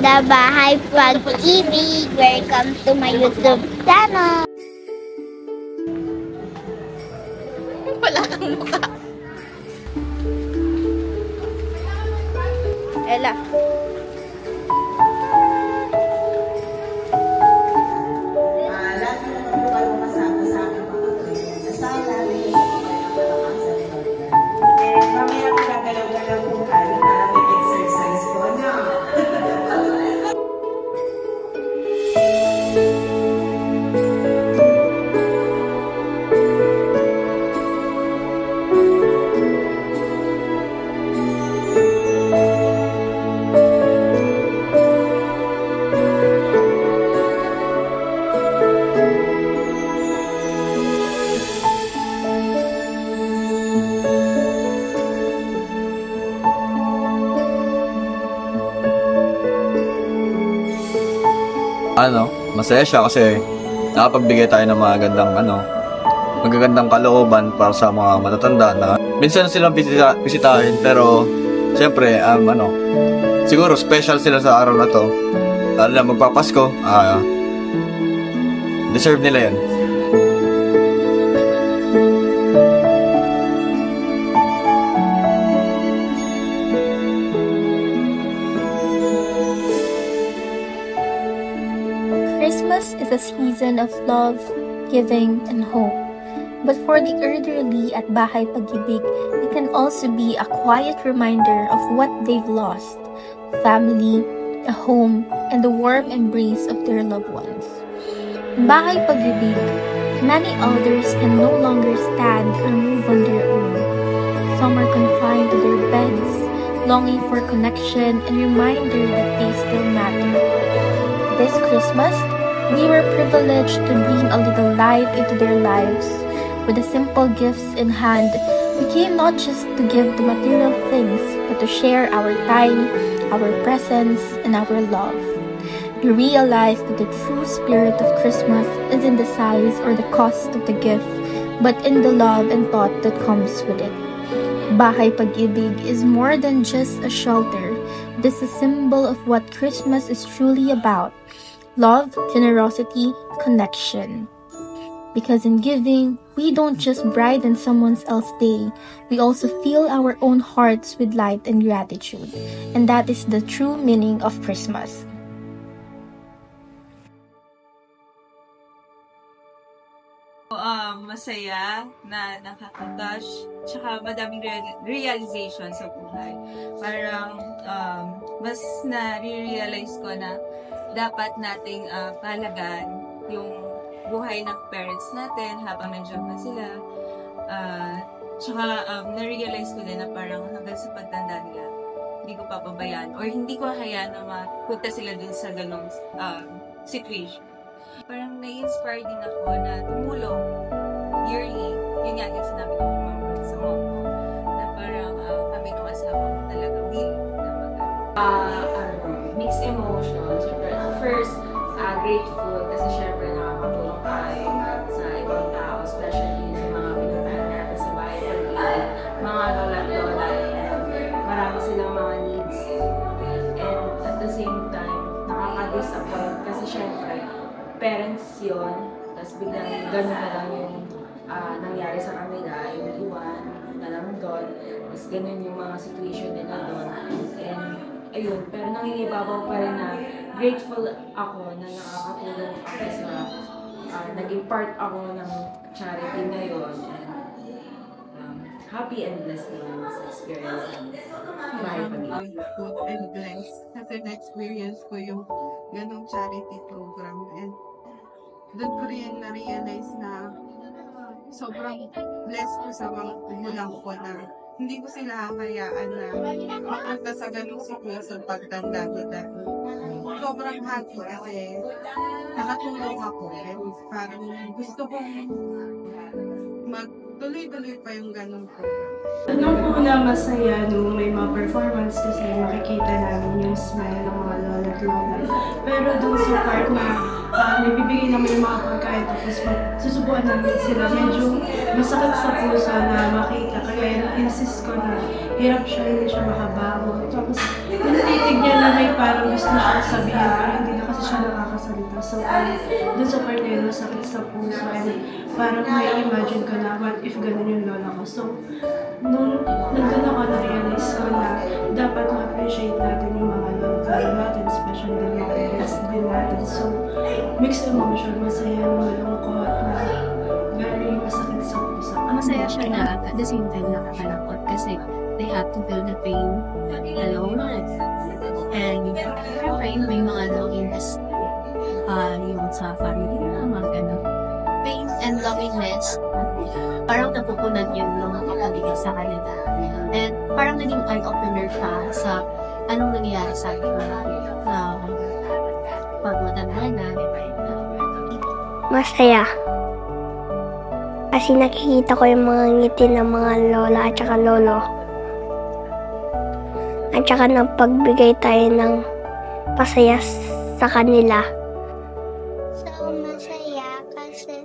the Bahay Pag-ibig. Welcome to my YouTube channel. Wala kang mukha. Ella. Masaya siya kasi nakapagbigay tayo ng magagandang kalooban para sa mga matatanda na minsan silang bisitahin, pero siyempre siguro special sila sa araw na to, lalo na magpapasko. Deserve nila yan. Christmas is a season of love, giving, and hope. But for the elderly at Bahay Pag-ibig, it can also be a quiet reminder of what they've lost: family, a home, and the warm embrace of their loved ones. In Bahay Pag-ibig, many elders can no longer stand or move on their own. Some are confined to their beds, longing for connection and reminder that they still matter. This Christmas, we were privileged to bring a little light into their lives. With the simple gifts in hand, we came not just to give the material things, but to share our time, our presence, and our love. We realized that the true spirit of Christmas is in the size or the cost of the gift, but in the love and thought that comes with it. Bahay Pag-ibig is more than just a shelter. This is a symbol of what Christmas is truly about: love, generosity, connection. Because in giving, we don't just brighten someone else's day, we also fill our own hearts with light and gratitude. And that is the true meaning of Christmas. Masaya na nakaka-touch, tsaka madaming realization sa buhay. Parang mas na-realize ko na dapat nating palagaan yung buhay ng parents natin habang nandiyan pa sila. Tsaka na-realize ko din na parang hanggang sa pagtanda nila, hindi ko papabayaan or hindi ko hayaan na mapunta sila dun sa ganong situation. Parang na-inspire din ako na tumulong yearly. Yun nga yung sinabi ko sa mom ko, na parang kami ng asawa ko talaga willing na mixed emotions. Siyempre, first, grateful kasi syempre nakakatulong tayo sa ibang tao, especially sa mga pinuntahan natin sa Bahay Pag-ibig, mga lola at lola, and marami silang mga needs. And at the same time, nakaka-disappoint kasi syempre, parents yun, tapos biglang gano'n na lang yung nangyari sa kanila, yung iwan na lang doon, tapos gano'n yung mga situation nila doon. And ayun, pero nangingibabaw pa rin na grateful ako na nakakatulong ako sa naging part ako ng charity na yun, and happy and blessed naman sa experience ng Bahay Pag-ibig. Good and blessed kasi na-experience ko yung ganong charity program, and doon ko rin na-realize na sobrang blessed ko sa mga magulang ko na hindi ko sila hayaan na mapunta sa ganong sitwasyon pagtanda nila. Sobrang happy kasi nakatulong ako, and parang gusto kong magtuloy-tuloy pa yung ganong program. Nung una masaya nung may mga performance kasi makikita namin yung smile ng mga lola at lola. Pero dun sa part na nagbibigay naman yung mga pagkain tapos susubuan namin sila, medyo masakit sa puso na makita. Kaya insist ko na hirap siya, hindi siya makabaho. Tapos natitig niya na may parang gusto siya sabihin pero hindi na kasi siya nakakasalita. So, dun sa part na yun, masakit sa puso. And parang may imagine ko na, what if ganun yung lola ko? So, nung nandun ako, na-realize ko na dapat ma-appreciate natin yung mga lola natin, especially din mga parents din natin. So, mixed emotion, masaya na malungkot na very masakit sa puso. Masaya siya na at the same time nakakalungkot kasi they have to feel the pain alone. And syempre, may mga loneliness yung sa family na mga gano'n. Pain and loneliness, parang napupunan yun nung nakapaligid sa kanila. And parang naging eye-opener siya sa anong nangyayari sa akin na pag matanda na. Masaya. Kasi nakikita ko yung mga ngiti ng mga lola at saka lolo. At saka napagbigay tayo ng pasaya sa kanila. So, masaya kasi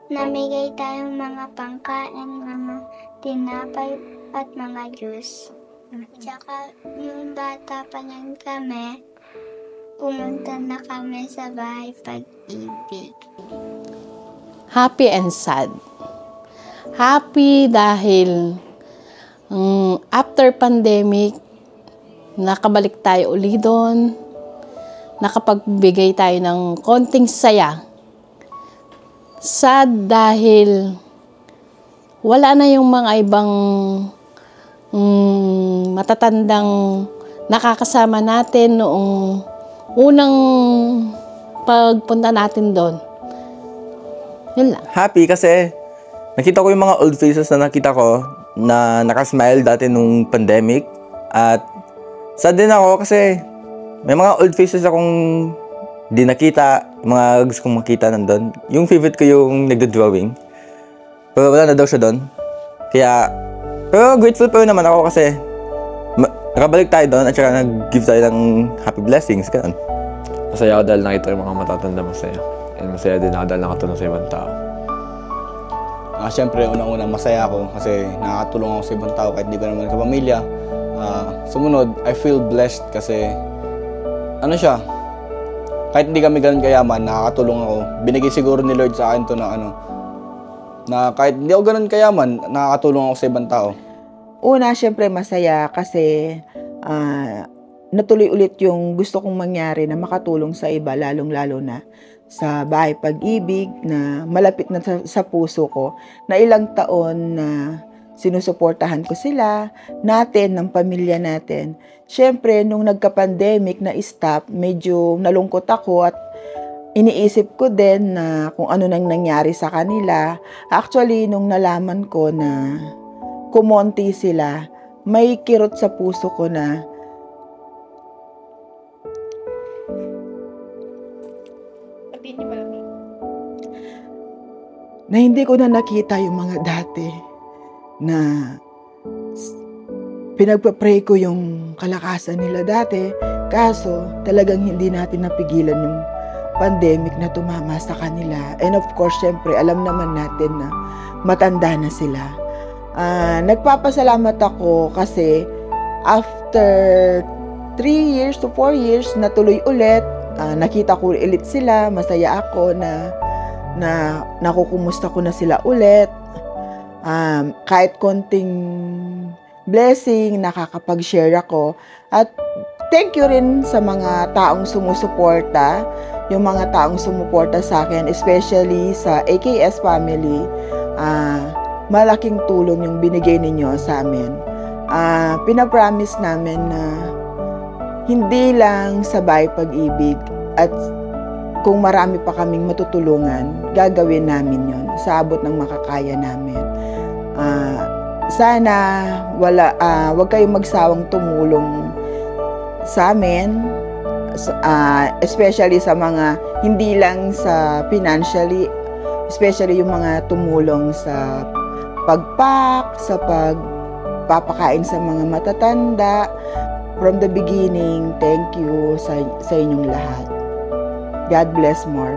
namigay tayong mga pangkain, mga tinapay at mga juice. At saka yung bata pa lang kami, pumunta na kami sa bahay pag-ibig. Happy and sad. Happy dahil after pandemic, nakabalik tayo uli doon, nakapagbigay tayo ng konting saya. Sad dahil wala na yung mga ibang matatandang nakakasama natin noong unang pagpunta natin doon. Yun lang. Happy kasi nakita ko yung mga old faces na nakita ko na nakasmile dati nung pandemic. At sad din ako kasi may mga old faces akong di nakita, mga gusto kong makita nandun. Yung favorite ko yung nagdo-drawing. Pero wala na daw siya doon. Kaya, pero grateful pa rin naman ako kasi nakabalik tayo doon at saka nag-give tayo ng happy blessings. Ganun. Masaya ako dahil nakita yung mga matatanda masaya. And masaya din ako dahil nakatulong sa ibang tao. Siyempre, unang-una masaya ako kasi nakakatulong ako sa ibang tao kahit hindi ko naman sa pamilya. Sumunod, I feel blessed kasi ano siya, kahit hindi kami ganun kayaman, nakakatulong ako. Binigay siguro ni Lord sa akin to na kahit hindi ako ganun kayaman, nakakatulong ako sa ibang tao. Una, siyempre masaya kasi natuloy ulit yung gusto kong mangyari na makatulong sa iba, lalong-lalo na sa bahay pag-ibig na malapit na sa puso ko, na ilang taon na sinusuportahan ko sila, natin, ng pamilya natin. Siyempre, nung nagka-pandemic na stop, medyo nalungkot ako at iniisip ko din na kung ano nang nangyari sa kanila. Actually, nung nalaman ko na kumonti sila, may kirot sa puso ko na hindi ko na nakita yung mga dati na pinagpa-pray ko yung kalakasan nila dati. Kaso talagang hindi natin napigilan yung pandemic na tumama sa kanila. And of course, syempre, alam naman natin na matanda na sila. Nagpapasalamat ako kasi after 3 years to 4 years, natuloy ulit. Nakita ko ulit sila. Masaya ako na nakukumusta ko na sila ulit. Kahit konting blessing, nakakapag-share ako. At thank you rin sa mga taong sumusuporta, yung mga taong sumuporta sa akin, especially sa AKS family. Malaking tulong yung binigay ninyo sa amin. Pinapromise namin na hindi lang sa bahay pag-ibig at kung marami pa kaming matutulungan, gagawin namin yon sa abot ng makakaya namin. Sana wag kayong magsawang tumulong sa amin, especially sa mga hindi lang sa financially, especially yung mga tumulong sa pagpak, sa pagpapakain sa mga matatanda. From the beginning, thank you sa inyong lahat. God bless more.